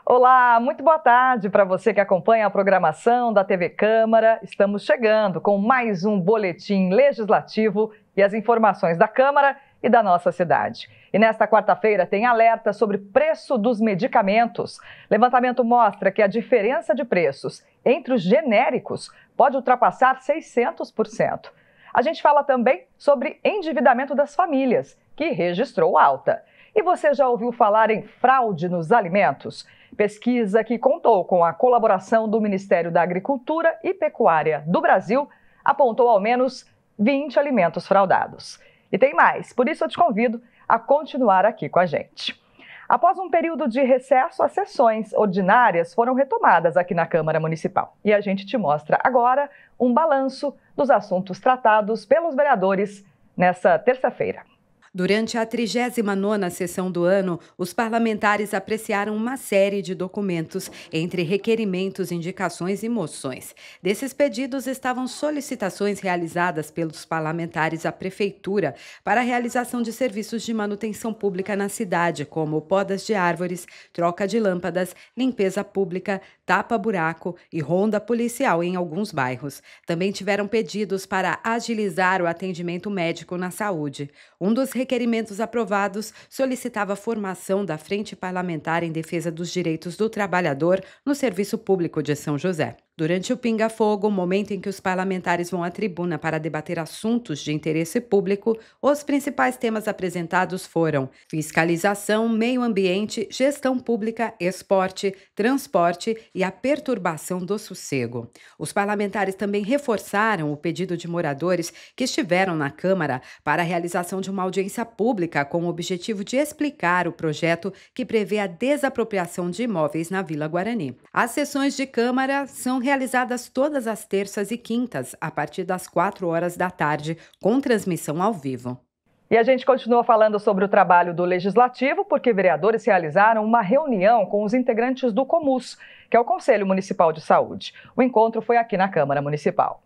Olá, muito boa tarde para você que acompanha a programação da TV Câmara. Estamos chegando com mais um boletim legislativo e as informações da Câmara e da nossa cidade. E nesta quarta-feira tem alerta sobre preço dos medicamentos. Levantamento mostra que a diferença de preços entre os genéricos pode ultrapassar 600%. A gente fala também sobre endividamento das famílias, que registrou alta. E você já ouviu falar em fraude nos alimentos? Pesquisa que contou com a colaboração do Ministério da Agricultura e Pecuária do Brasil apontou ao menos 20 alimentos fraudados. E tem mais, por isso eu te convido a continuar aqui com a gente. Após um período de recesso, as sessões ordinárias foram retomadas aqui na Câmara Municipal. E a gente te mostra agora um balanço dos assuntos tratados pelos vereadores nessa terça-feira. Durante a 39ª sessão do ano, os parlamentares apreciaram uma série de documentos, entre requerimentos, indicações e moções. Desses pedidos estavam solicitações realizadas pelos parlamentares à Prefeitura para a realização de serviços de manutenção pública na cidade, como podas de árvores, troca de lâmpadas, limpeza pública, tapa-buraco e ronda policial em alguns bairros. Também tiveram pedidos para agilizar o atendimento médico na saúde. Um dos requerimentos aprovados solicitava a formação da Frente Parlamentar em Defesa dos Direitos do Trabalhador no Serviço Público de São José. Durante o pinga-fogo, momento em que os parlamentares vão à tribuna para debater assuntos de interesse público, os principais temas apresentados foram fiscalização, meio ambiente, gestão pública, esporte, transporte e a perturbação do sossego. Os parlamentares também reforçaram o pedido de moradores que estiveram na Câmara para a realização de uma audiência pública com o objetivo de explicar o projeto que prevê a desapropriação de imóveis na Vila Guarani. As sessões de Câmara são realizadas todas as terças e quintas, a partir das 4 horas da tarde, com transmissão ao vivo. E a gente continua falando sobre o trabalho do Legislativo, porque vereadores realizaram uma reunião com os integrantes do COMUS, que é o Conselho Municipal de Saúde. O encontro foi aqui na Câmara Municipal.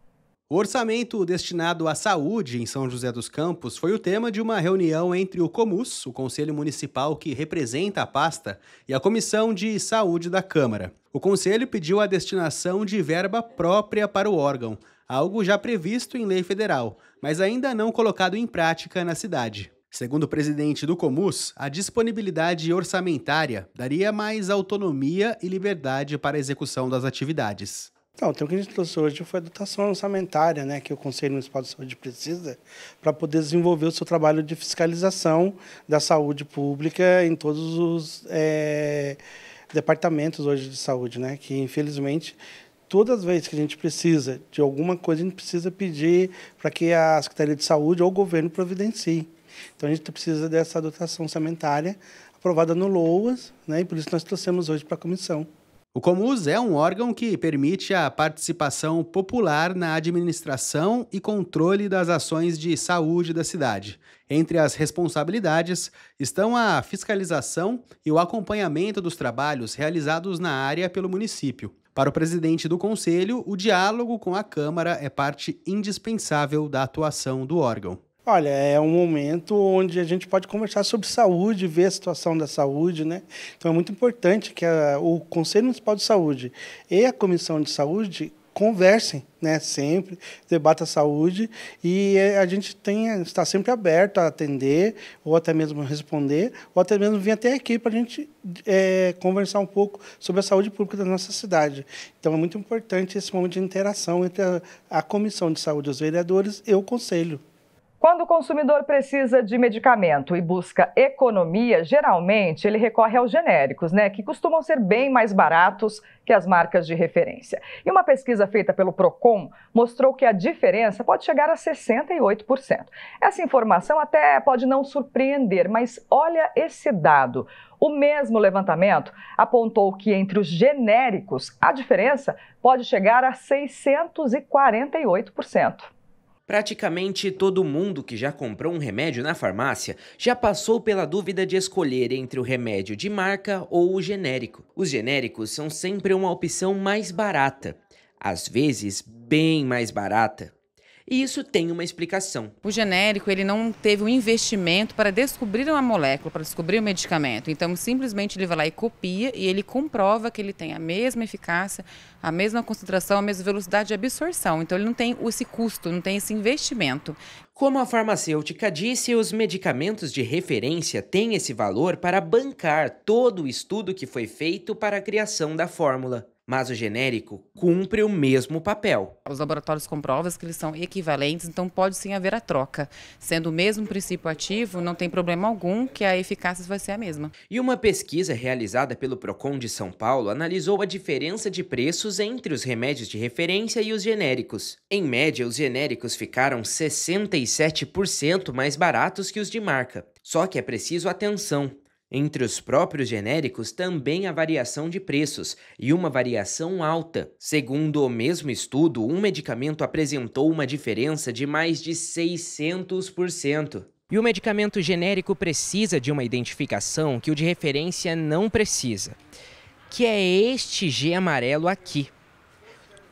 O orçamento destinado à saúde em São José dos Campos foi o tema de uma reunião entre o COMUS, o Conselho Municipal que representa a pasta, e a Comissão de Saúde da Câmara. O Conselho pediu a destinação de verba própria para o órgão, algo já previsto em lei federal, mas ainda não colocado em prática na cidade. Segundo o presidente do COMUS, a disponibilidade orçamentária daria mais autonomia e liberdade para a execução das atividades. Então, o que a gente trouxe hoje foi a dotação orçamentária, né, que o Conselho Municipal de Saúde precisa para poder desenvolver o seu trabalho de fiscalização da saúde pública em todos os departamentos hoje de saúde, né, que infelizmente todas as vezes que a gente precisa de alguma coisa, a gente precisa pedir para que a Secretaria de Saúde ou o governo providencie. Então, a gente precisa dessa dotação orçamentária aprovada no LOAS, né, e por isso nós trouxemos hoje para a comissão. O COMUS é um órgão que permite a participação popular na administração e controle das ações de saúde da cidade. Entre as responsabilidades estão a fiscalização e o acompanhamento dos trabalhos realizados na área pelo município. Para o presidente do Conselho, o diálogo com a Câmara é parte indispensável da atuação do órgão. Olha, é um momento onde a gente pode conversar sobre saúde, ver a situação da saúde, né? Então é muito importante que o Conselho Municipal de Saúde e a Comissão de Saúde conversem, né, sempre, debatam a saúde e a gente está sempre aberto a atender, ou até mesmo responder, ou até mesmo vir até aqui para a gente conversar um pouco sobre a saúde pública da nossa cidade. Então é muito importante esse momento de interação entre a Comissão de Saúde, os vereadores e o Conselho. Quando o consumidor precisa de medicamento e busca economia, geralmente ele recorre aos genéricos, né, que costumam ser bem mais baratos que as marcas de referência. E uma pesquisa feita pelo Procon mostrou que a diferença pode chegar a 68%. Essa informação até pode não surpreender, mas olha esse dado. O mesmo levantamento apontou que entre os genéricos a diferença pode chegar a 648%. Praticamente todo mundo que já comprou um remédio na farmácia já passou pela dúvida de escolher entre o remédio de marca ou o genérico. Os genéricos são sempre uma opção mais barata, às vezes bem mais barata. E isso tem uma explicação. O genérico, ele não teve um investimento para descobrir uma molécula, para descobrir um medicamento. Então, simplesmente ele vai lá e copia e ele comprova que ele tem a mesma eficácia, a mesma concentração, a mesma velocidade de absorção. Então, ele não tem esse custo, não tem esse investimento. Como a farmacêutica disse, os medicamentos de referência têm esse valor para bancar todo o estudo que foi feito para a criação da fórmula. Mas o genérico cumpre o mesmo papel. Os laboratórios comprovam que eles são equivalentes, então pode sim haver a troca. Sendo o mesmo princípio ativo, não tem problema algum que a eficácia vai ser a mesma. E uma pesquisa realizada pelo Procon de São Paulo analisou a diferença de preços entre os remédios de referência e os genéricos. Em média, os genéricos ficaram 67% mais baratos que os de marca. Só que é preciso atenção. Entre os próprios genéricos também há variação de preços, e uma variação alta. Segundo o mesmo estudo, um medicamento apresentou uma diferença de mais de 600%. E o medicamento genérico precisa de uma identificação que o de referência não precisa, que é este G amarelo aqui.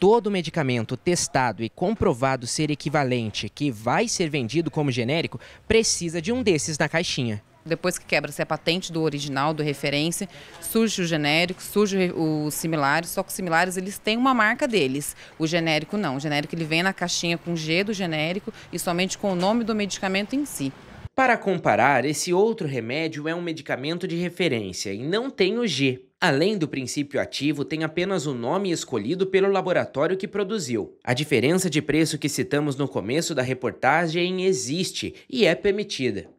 Todo medicamento testado e comprovado ser equivalente, que vai ser vendido como genérico, precisa de um desses na caixinha. Depois que quebra-se a patente do original, do referência, surge o genérico, surge os similares, só que os similares eles têm uma marca deles. O genérico não, o genérico ele vem na caixinha com G do genérico e somente com o nome do medicamento em si. Para comparar, esse outro remédio é um medicamento de referência e não tem o G. Além do princípio ativo, tem apenas o nome escolhido pelo laboratório que produziu. A diferença de preço que citamos no começo da reportagem existe e é permitida.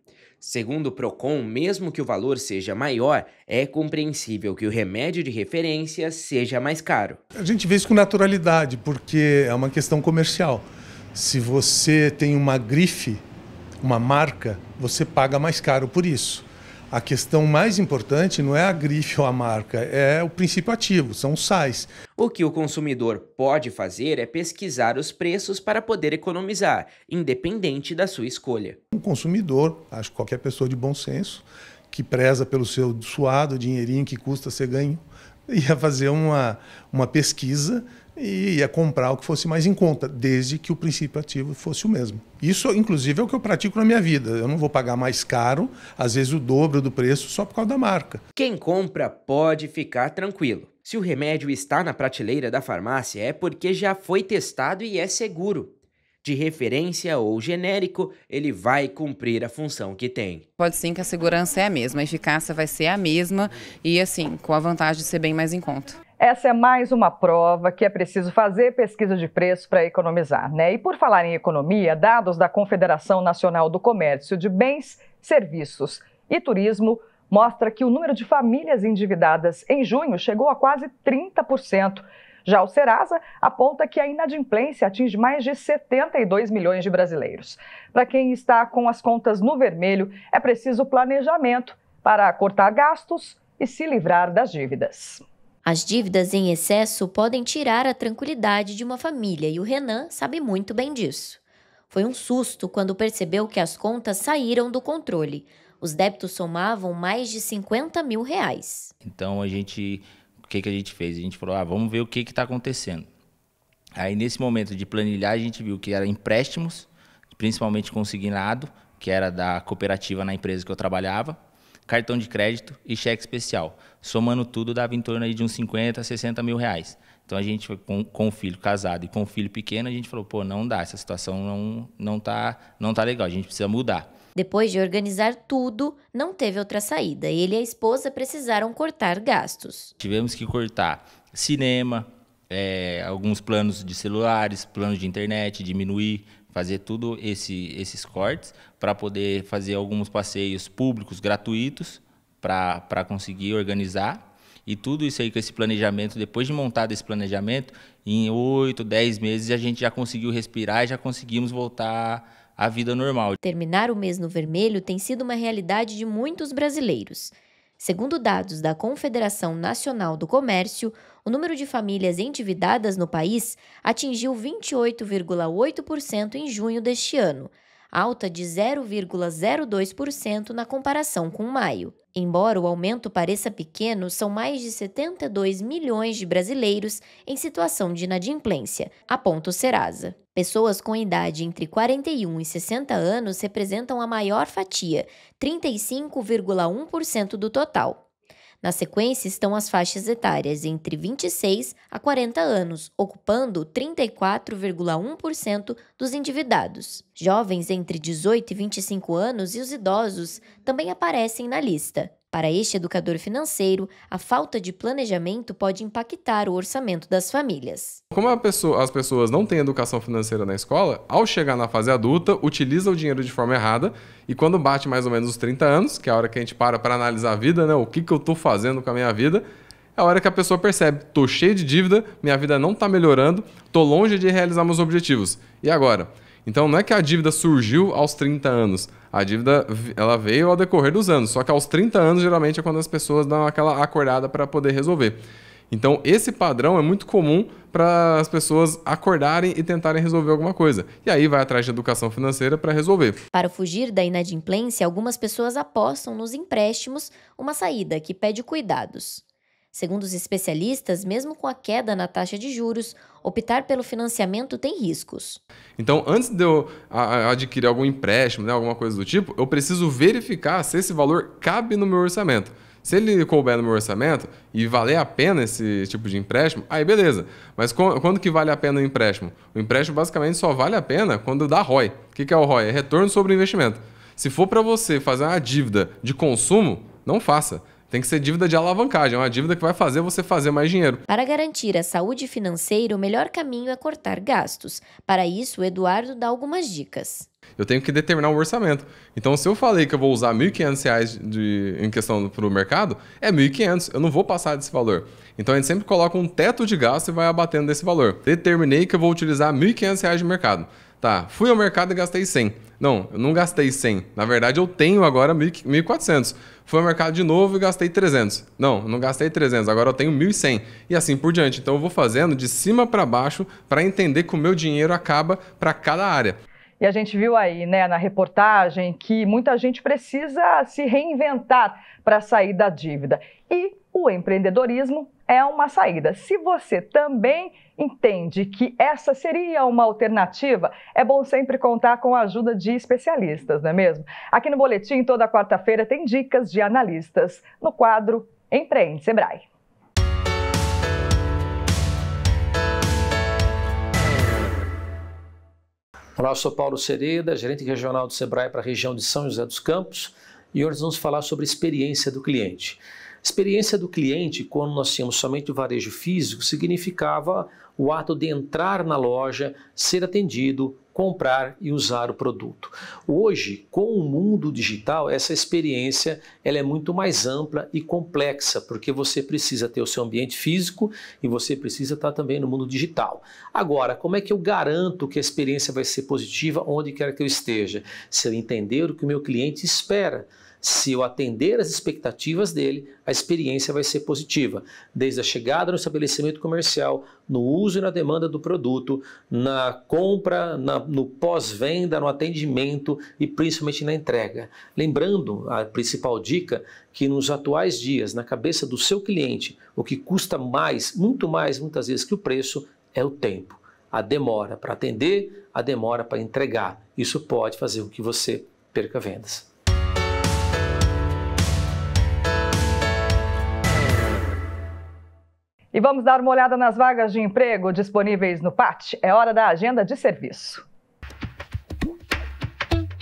Segundo o Procon, mesmo que o valor seja maior, é compreensível que o remédio de referência seja mais caro. A gente vê isso com naturalidade, porque é uma questão comercial. Se você tem uma grife, uma marca, você paga mais caro por isso. A questão mais importante não é a grife ou a marca, é o princípio ativo, são os sais. O que o consumidor pode fazer é pesquisar os preços para poder economizar, independente da sua escolha. Um consumidor, acho que qualquer pessoa de bom senso, que preza pelo seu suado dinheirinho que custa ser ganho, ia fazer uma pesquisa e ia comprar o que fosse mais em conta, desde que o princípio ativo fosse o mesmo. Isso, inclusive, é o que eu pratico na minha vida. Eu não vou pagar mais caro, às vezes o dobro do preço, só por causa da marca. Quem compra pode ficar tranquilo. Se o remédio está na prateleira da farmácia, é porque já foi testado e é seguro. De referência ou genérico, ele vai cumprir a função que tem. Pode sim que a segurança é a mesma, a eficácia vai ser a mesma e, assim, com a vantagem de ser bem mais em conta. Essa é mais uma prova que é preciso fazer pesquisa de preço para economizar, né? E por falar em economia, dados da Confederação Nacional do Comércio de Bens, Serviços e Turismo mostra que o número de famílias endividadas em junho chegou a quase 30%. Já o Serasa aponta que a inadimplência atinge mais de 72 milhões de brasileiros. Para quem está com as contas no vermelho, é preciso planejamento para cortar gastos e se livrar das dívidas. As dívidas em excesso podem tirar a tranquilidade de uma família e o Renan sabe muito bem disso. Foi um susto quando percebeu que as contas saíram do controle. Os débitos somavam mais de 50 mil reais. Então o que a gente fez? A gente falou, vamos ver o que está acontecendo. Aí nesse momento de planilhar a gente viu que eram empréstimos, principalmente consignado, que era da cooperativa na empresa que eu trabalhava, cartão de crédito e cheque especial. Somando tudo, dava em torno aí de uns 50, 60 mil reais. Então, a gente, com o filho casado e com o filho pequeno, a gente falou, não dá, essa situação não tá legal, a gente precisa mudar. Depois de organizar tudo, não teve outra saída. Ele e a esposa precisaram cortar gastos. Tivemos que cortar cinema, alguns planos de celulares, planos de internet, diminuir, fazer tudo esses cortes para poder fazer alguns passeios públicos gratuitos para conseguir organizar. E tudo isso aí com esse planejamento, depois de montado esse planejamento, em 8, 10 meses a gente já conseguiu respirar e já conseguimos voltar à vida normal. Terminar o mês no vermelho tem sido uma realidade de muitos brasileiros. Segundo dados da Confederação Nacional do Comércio, o número de famílias endividadas no país atingiu 28,8% em junho deste ano, alta de 0,02% na comparação com maio. Embora o aumento pareça pequeno, são mais de 72 milhões de brasileiros em situação de inadimplência, aponta o Serasa. Pessoas com idade entre 41 e 60 anos representam a maior fatia, 35,1% do total. Na sequência estão as faixas etárias entre 26 a 40 anos, ocupando 34,1% dos endividados. Jovens entre 18 e 25 anos e os idosos também aparecem na lista. Para este educador financeiro, a falta de planejamento pode impactar o orçamento das famílias. Como as pessoas não têm educação financeira na escola, ao chegar na fase adulta, utiliza o dinheiro de forma errada e quando bate mais ou menos os 30 anos, que é a hora que a gente para analisar a vida, né, o que eu estou fazendo com a minha vida, é a hora que a pessoa percebe, estou cheio de dívida, minha vida não está melhorando, estou longe de realizar meus objetivos. E agora? Então não é que a dívida surgiu aos 30 anos, a dívida ela veio ao decorrer dos anos, só que aos 30 anos geralmente é quando as pessoas dão aquela acordada para poder resolver. Então esse padrão é muito comum para as pessoas acordarem e tentarem resolver alguma coisa. E aí vai atrás de educação financeira para resolver. Para fugir da inadimplência, algumas pessoas apostam nos empréstimos, uma saída que pede cuidados. Segundo os especialistas, mesmo com a queda na taxa de juros, optar pelo financiamento tem riscos. Então, antes de eu adquirir algum empréstimo, né, alguma coisa do tipo, eu preciso verificar se esse valor cabe no meu orçamento. Se ele couber no meu orçamento e valer a pena esse tipo de empréstimo, aí beleza. Mas quando que vale a pena o empréstimo? O empréstimo basicamente só vale a pena quando dá ROI. O que é o ROI? É retorno sobre o investimento. Se for para você fazer uma dívida de consumo, não faça. Tem que ser dívida de alavancagem, é uma dívida que vai fazer você fazer mais dinheiro. Para garantir a saúde financeira, o melhor caminho é cortar gastos. Para isso, o Eduardo dá algumas dicas. Eu tenho que determinar um orçamento. Então, se eu falei que eu vou usar R$ 1.500 em questão para o mercado, é R$ 1.500, eu não vou passar desse valor. Então, a gente sempre coloca um teto de gasto e vai abatendo desse valor. Determinei que eu vou utilizar R$ 1.500 de mercado. Tá, fui ao mercado e gastei 100. Não, eu não gastei 100. Na verdade, eu tenho agora 1.400. Fui ao mercado de novo e gastei 300. Não, eu não gastei 300, agora eu tenho 1.100. E assim por diante. Então, eu vou fazendo de cima para baixo para entender que o meu dinheiro acaba para cada área. E a gente viu aí, né, na reportagem, que muita gente precisa se reinventar para sair da dívida. E o empreendedorismo é uma saída. Se você também entende que essa seria uma alternativa, é bom sempre contar com a ajuda de especialistas, não é mesmo? Aqui no Boletim, toda quarta-feira, tem dicas de analistas no quadro Empreende Sebrae. Olá, eu sou Paulo Sereda, gerente regional do Sebrae para a região de São José dos Campos, e hoje nós vamos falar sobre a experiência do cliente. Experiência do cliente, quando nós tínhamos somente o varejo físico, significava o ato de entrar na loja, ser atendido, comprar e usar o produto. Hoje, com o mundo digital, essa experiência ela é muito mais ampla e complexa, porque você precisa ter o seu ambiente físico e você precisa estar também no mundo digital. Agora, como é que eu garanto que a experiência vai ser positiva onde quer que eu esteja? Se eu entender o que o meu cliente espera. Se eu atender às expectativas dele, a experiência vai ser positiva, desde a chegada no estabelecimento comercial, no uso e na demanda do produto, na compra, no pós-venda, no atendimento e principalmente na entrega. Lembrando, a principal dica, que nos atuais dias, na cabeça do seu cliente, o que custa mais, muito mais, muitas vezes que o preço, é o tempo. A demora para atender, a demora para entregar. Isso pode fazer com que você perca vendas. E vamos dar uma olhada nas vagas de emprego disponíveis no PAT. É hora da agenda de serviço.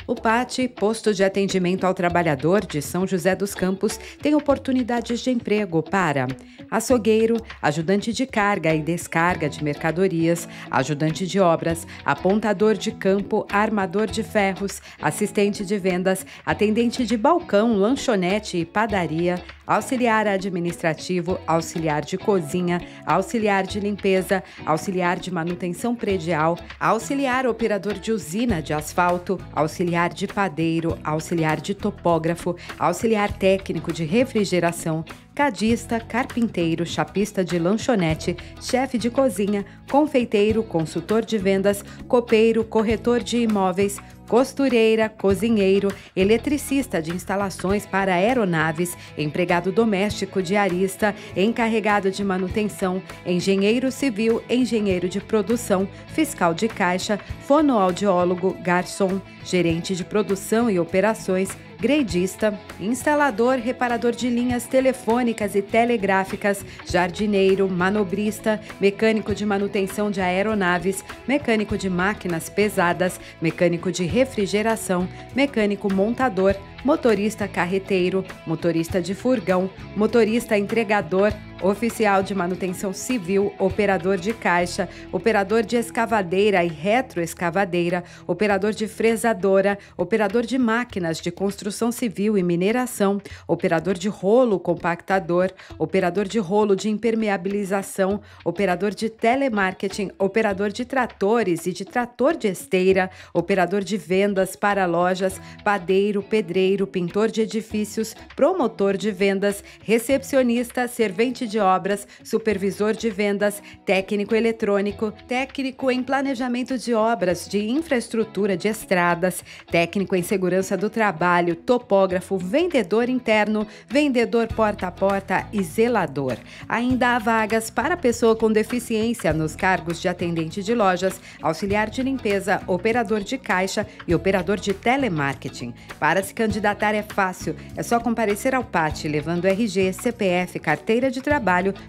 O PAT, Posto de Atendimento ao Trabalhador de São José dos Campos, tem oportunidades de emprego para açougueiro, ajudante de carga e descarga de mercadorias, ajudante de obras, apontador de campo, armador de ferros, assistente de vendas, atendente de balcão, lanchonete e padaria, auxiliar administrativo, auxiliar de cozinha, auxiliar de limpeza, auxiliar de manutenção predial, auxiliar operador de usina de asfalto, auxiliar de padeiro, auxiliar de topógrafo, auxiliar técnico de refrigeração, cadista, carpinteiro, chapista de lanchonete, chefe de cozinha, confeiteiro, consultor de vendas, copeiro, corretor de imóveis, costureira, cozinheiro, eletricista de instalações para aeronaves, empregado doméstico, diarista, encarregado de manutenção, engenheiro civil, engenheiro de produção, fiscal de caixa, fonoaudiólogo, garçom, gerente de produção e operações, gradista, instalador, reparador de linhas telefônicas e telegráficas, jardineiro, manobrista, mecânico de manutenção de aeronaves, mecânico de máquinas pesadas, mecânico de refrigeração, mecânico montador, motorista carreteiro, motorista de furgão, motorista entregador, oficial de manutenção civil, operador de caixa, operador de escavadeira e retroescavadeira, operador de fresadora, operador de máquinas de construção civil e mineração, operador de rolo compactador, operador de rolo de impermeabilização, operador de telemarketing, operador de tratores e de trator de esteira, operador de vendas para lojas, padeiro, pedreiro, pintor de edifícios, promotor de vendas, recepcionista, servente de obras, supervisor de vendas, técnico eletrônico, técnico em planejamento de obras de infraestrutura de estradas, técnico em segurança do trabalho, topógrafo, vendedor interno, vendedor porta a porta e zelador. Ainda há vagas para pessoa com deficiência nos cargos de atendente de lojas, auxiliar de limpeza, operador de caixa e operador de telemarketing. Para se candidatar é fácil, é só comparecer ao PAT levando RG, CPF, carteira de trabalho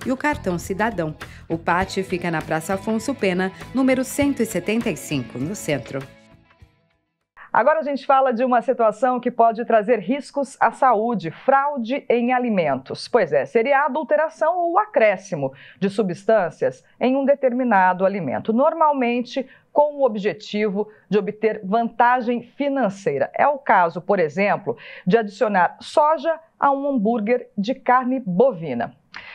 e o cartão cidadão. O PAT fica na Praça Afonso Pena, número 175, no centro. Agora a gente fala de uma situação que pode trazer riscos à saúde, fraude em alimentos. Pois é, seria a adulteração ou acréscimo de substâncias em um determinado alimento, normalmente com o objetivo de obter vantagem financeira. É o caso, por exemplo, de adicionar soja a um hambúrguer de carne bovina.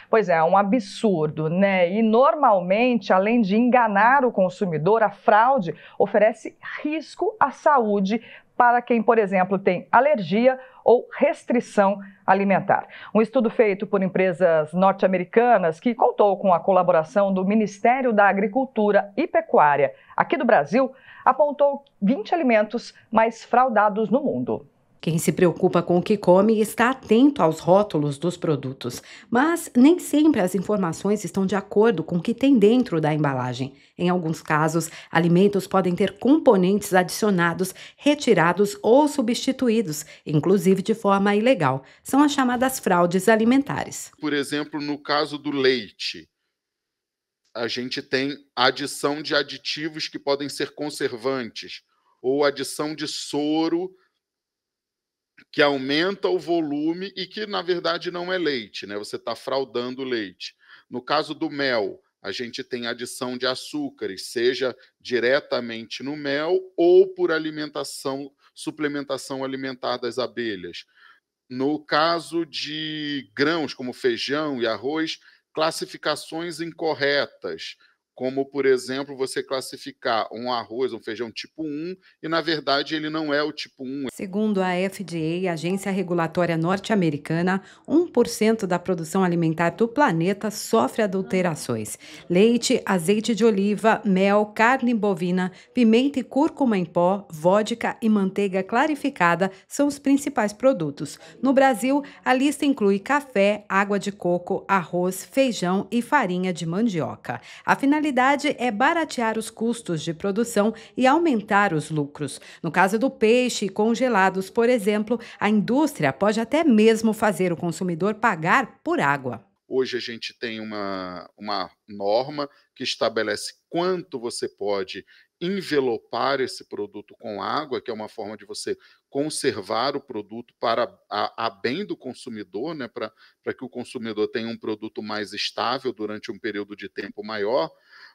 Pois é, um absurdo, né? E normalmente, além de enganar o consumidor, a fraude oferece risco à saúde para quem, por exemplo, tem alergia ou restrição alimentar. Um estudo feito por empresas norte-americanas que contou com a colaboração do Ministério da Agricultura e Pecuária aqui do Brasil apontou 20 alimentos mais fraudados no mundo. Quem se preocupa com o que come está atento aos rótulos dos produtos, mas nem sempre as informações estão de acordo com o que tem dentro da embalagem. Em alguns casos, alimentos podem ter componentes adicionados, retirados ou substituídos, inclusive de forma ilegal. São as chamadas fraudes alimentares. Por exemplo, no caso do leite, a gente tem adição de aditivos que podem ser conservantes ou adição de soro que aumenta o volume e que, na verdade, não é leite, né? Você está fraudando o leite. No caso do mel, a gente tem adição de açúcares, seja diretamente no mel ou por suplementação alimentar das abelhas. No caso de grãos, como feijão e arroz, classificações incorretas, como, por exemplo, você classificar um arroz, um feijão tipo 1, e, na verdade, ele não é o tipo 1. Segundo a FDA, agência regulatória norte-americana, 1% da produção alimentar do planeta sofre adulterações. Leite, azeite de oliva, mel, carne bovina, pimenta e cúrcuma em pó, vodka e manteiga clarificada são os principais produtos. No Brasil, a lista inclui café, água de coco, arroz, feijão e farinha de mandioca. A finalidade é baratear os custos de produção e aumentar os lucros. No caso do peixe e congelados, por exemplo, a indústria pode até mesmo fazer o consumidor pagar por água. Hoje a gente tem uma norma que estabelece quanto você pode envelopar esse produto com água, que é uma forma de você conservar o produto para a bem do consumidor, né, para que o consumidor tenha um produto mais estável durante um período de tempo maior,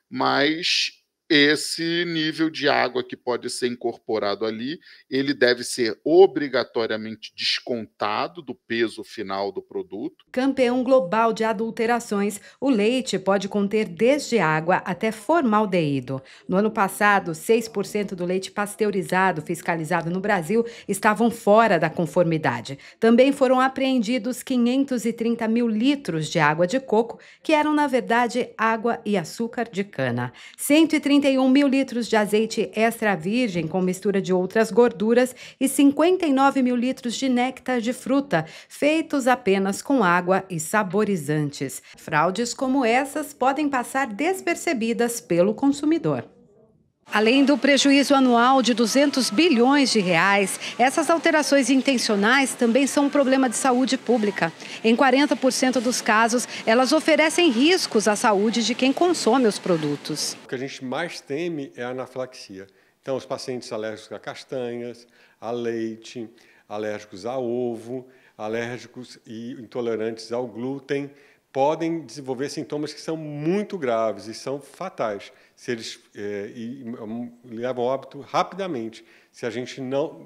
mas esse nível de água que pode ser incorporado ali, ele deve ser obrigatoriamente descontado do peso final do produto. Campeão global de adulterações, o leite pode conter desde água até formaldeído. No ano passado, 6% do leite pasteurizado fiscalizado no Brasil estavam fora da conformidade. Também foram apreendidos 530 mil litros de água de coco, que eram, na verdade, água e açúcar de cana. 130 51 mil litros de azeite extra virgem com mistura de outras gorduras e 59 mil litros de néctar de fruta, feitos apenas com água e saborizantes. Fraudes como essas podem passar despercebidas pelo consumidor. Além do prejuízo anual de 200 bilhões de reais, essas alterações intencionais também são um problema de saúde pública. Em 40% dos casos, elas oferecem riscos à saúde de quem consome os produtos. O que a gente mais teme é a anafilaxia. Então, os pacientes alérgicos a castanhas, a leite, alérgicos a ovo, alérgicos e intolerantes ao glúten, podem desenvolver sintomas que são muito graves e são fatais, se eles levam ao óbito rapidamente, se a gente não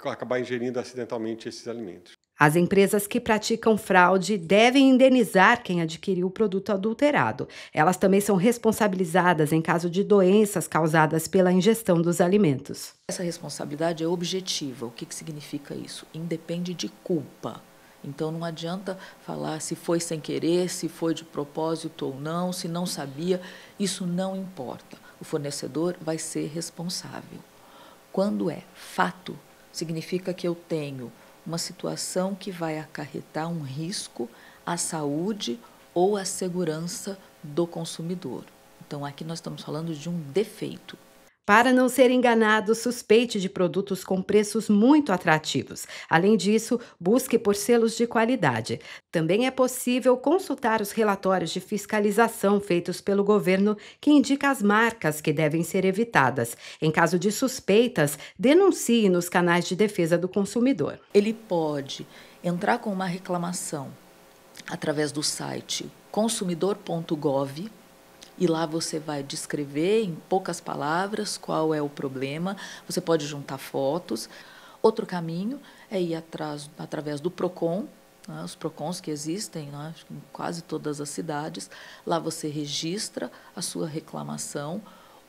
acabar ingerindo acidentalmente esses alimentos. As empresas que praticam fraude devem indenizar quem adquiriu o produto adulterado. Elas também são responsabilizadas em caso de doenças causadas pela ingestão dos alimentos. Essa responsabilidade é objetiva. O que significa isso? Independe de culpa. Então, não adianta falar se foi sem querer, se foi de propósito ou não, se não sabia. Isso não importa. O fornecedor vai ser responsável. Quando é fato, significa que eu tenho uma situação que vai acarretar um risco à saúde ou à segurança do consumidor. Então, aqui nós estamos falando de um defeito. Para não ser enganado, suspeite de produtos com preços muito atrativos. Além disso, busque por selos de qualidade. Também é possível consultar os relatórios de fiscalização feitos pelo governo que indica as marcas que devem ser evitadas. Em caso de suspeitas, denuncie nos canais de defesa do consumidor. Ele pode entrar com uma reclamação através do site consumidor.gov. E lá você vai descrever em poucas palavras qual é o problema. Você pode juntar fotos. Outro caminho é ir através do PROCON, né, os PROCONs que existem, né, em quase todas as cidades. Lá você registra a sua reclamação.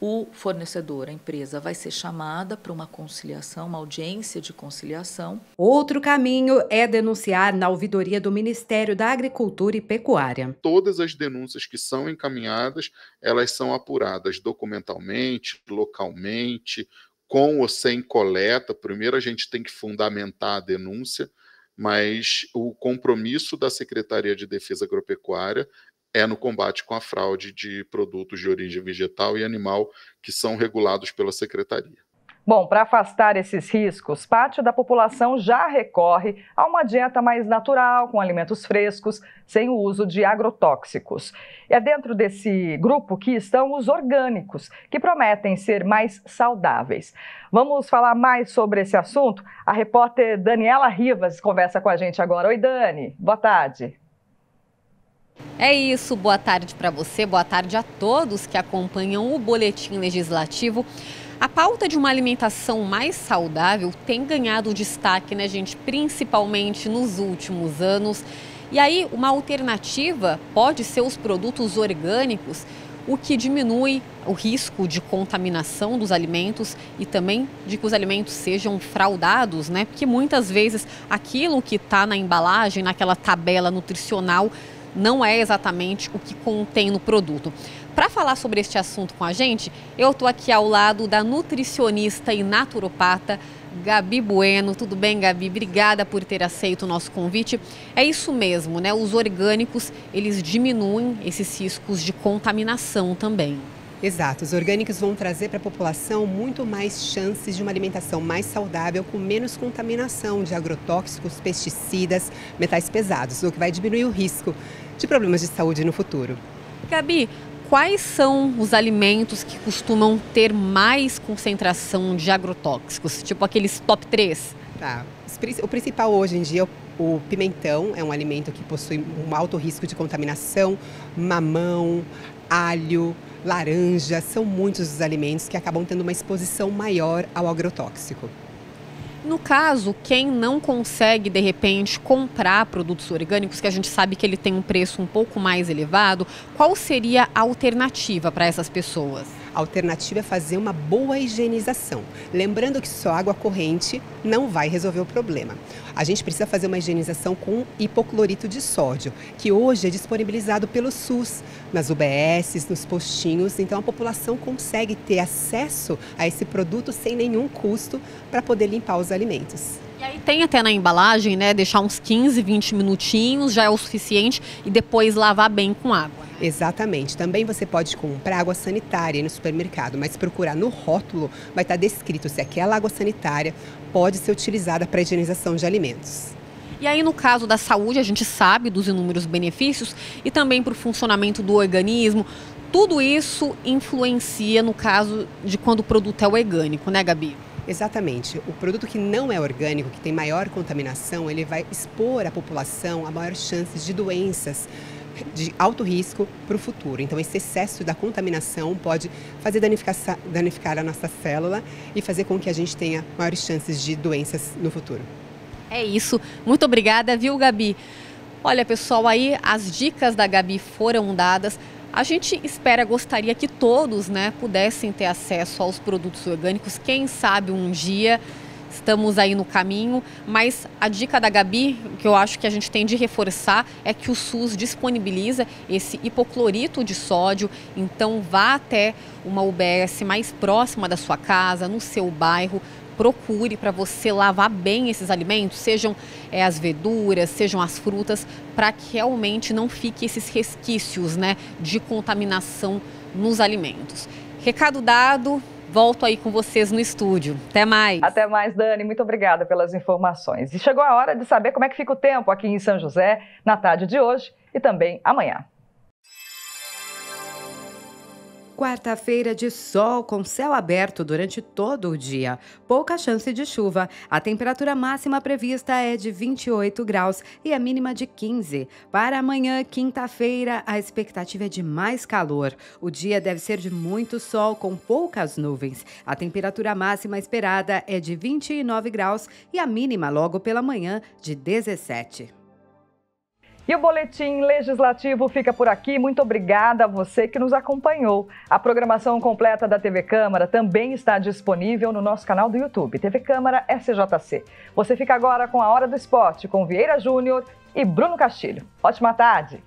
O fornecedor, a empresa, vai ser chamada para uma conciliação, uma audiência de conciliação. Outro caminho é denunciar na ouvidoria do Ministério da Agricultura e Pecuária. Todas as denúncias que são encaminhadas, elas são apuradas documentalmente, localmente, com ou sem coleta. Primeiro a gente tem que fundamentar a denúncia, mas o compromisso da Secretaria de Defesa Agropecuária é no combate com a fraude de produtos de origem vegetal e animal que são regulados pela Secretaria. Bom, para afastar esses riscos, parte da população já recorre a uma dieta mais natural, com alimentos frescos, sem o uso de agrotóxicos. É dentro desse grupo que estão os orgânicos, que prometem ser mais saudáveis. Vamos falar mais sobre esse assunto? A repórter Daniela Rivas conversa com a gente agora. Oi, Dani. Boa tarde. É isso, boa tarde para você, boa tarde a todos que acompanham o Boletim Legislativo. A pauta de uma alimentação mais saudável tem ganhado destaque, né, gente, principalmente nos últimos anos. E aí, uma alternativa pode ser os produtos orgânicos, o que diminui o risco de contaminação dos alimentos e também de que os alimentos sejam fraudados, né? Porque muitas vezes aquilo que está na embalagem, naquela tabela nutricional, não é exatamente o que contém no produto. Para falar sobre este assunto com a gente, eu estou aqui ao lado da nutricionista e naturopata Gabi Bueno. Tudo bem, Gabi? Obrigada por ter aceito o nosso convite. É isso mesmo, né? Os orgânicos, eles diminuem esses riscos de contaminação também. Exato, os orgânicos vão trazer para a população muito mais chances de uma alimentação mais saudável, com menos contaminação de agrotóxicos, pesticidas, metais pesados, o que vai diminuir o risco de problemas de saúde no futuro. Gabi, quais são os alimentos que costumam ter mais concentração de agrotóxicos, tipo aqueles top 3? Tá. O principal hoje em dia é o pimentão, é um alimento que possui um alto risco de contaminação, mamão, alho, laranja, são muitos os alimentos que acabam tendo uma exposição maior ao agrotóxico. No caso, quem não consegue, de repente, comprar produtos orgânicos, que a gente sabe que ele tem um preço um pouco mais elevado, qual seria a alternativa para essas pessoas? A alternativa é fazer uma boa higienização. Lembrando que só água corrente não vai resolver o problema. A gente precisa fazer uma higienização com hipoclorito de sódio, que hoje é disponibilizado pelo SUS, nas UBSs, nos postinhos. Então a população consegue ter acesso a esse produto sem nenhum custo para poder limpar os alimentos. E aí tem até na embalagem, né, deixar uns 15, 20 minutinhos, já é o suficiente, e depois lavar bem com água. Exatamente. Também você pode comprar água sanitária no supermercado, mas procurar no rótulo, vai estar descrito se aquela água sanitária pode ser utilizada para higienização de alimentos. E aí, no caso da saúde, a gente sabe dos inúmeros benefícios e também para o funcionamento do organismo. Tudo isso influencia no caso de quando o produto é orgânico, né, Gabi? Exatamente. O produto que não é orgânico, que tem maior contaminação, ele vai expor a população a maiores chances de doenças de alto risco para o futuro. Então, esse excesso da contaminação pode fazer danificar a nossa célula e fazer com que a gente tenha maiores chances de doenças no futuro. É isso. Muito obrigada, viu, Gabi? Olha, pessoal, aí as dicas da Gabi foram dadas. A gente gostaria que todos, né, pudessem ter acesso aos produtos orgânicos. Quem sabe um dia estamos aí no caminho, mas a dica da Gabi, que eu acho que a gente tem de reforçar, é que o SUS disponibiliza esse hipoclorito de sódio. Então vá até uma UBS mais próxima da sua casa, no seu bairro. Procure para você lavar bem esses alimentos, sejam as verduras, sejam as frutas, para que realmente não fique esses resquícios, né, de contaminação nos alimentos. Recado dado, volto aí com vocês no estúdio. Até mais. Até mais, Dani. Muito obrigada pelas informações. E chegou a hora de saber como é que fica o tempo aqui em São José na tarde de hoje e também amanhã. Quarta-feira de sol com céu aberto durante todo o dia. Pouca chance de chuva. A temperatura máxima prevista é de 28 graus e a mínima de 15. Para amanhã, quinta-feira, a expectativa é de mais calor. O dia deve ser de muito sol com poucas nuvens. A temperatura máxima esperada é de 29 graus e a mínima logo pela manhã de 17. E o Boletim Legislativo fica por aqui. Muito obrigada a você que nos acompanhou. A programação completa da TV Câmara também está disponível no nosso canal do YouTube, TV Câmara SJC. Você fica agora com a Hora do Esporte, com Vieira Júnior e Bruno Castilho. Ótima tarde!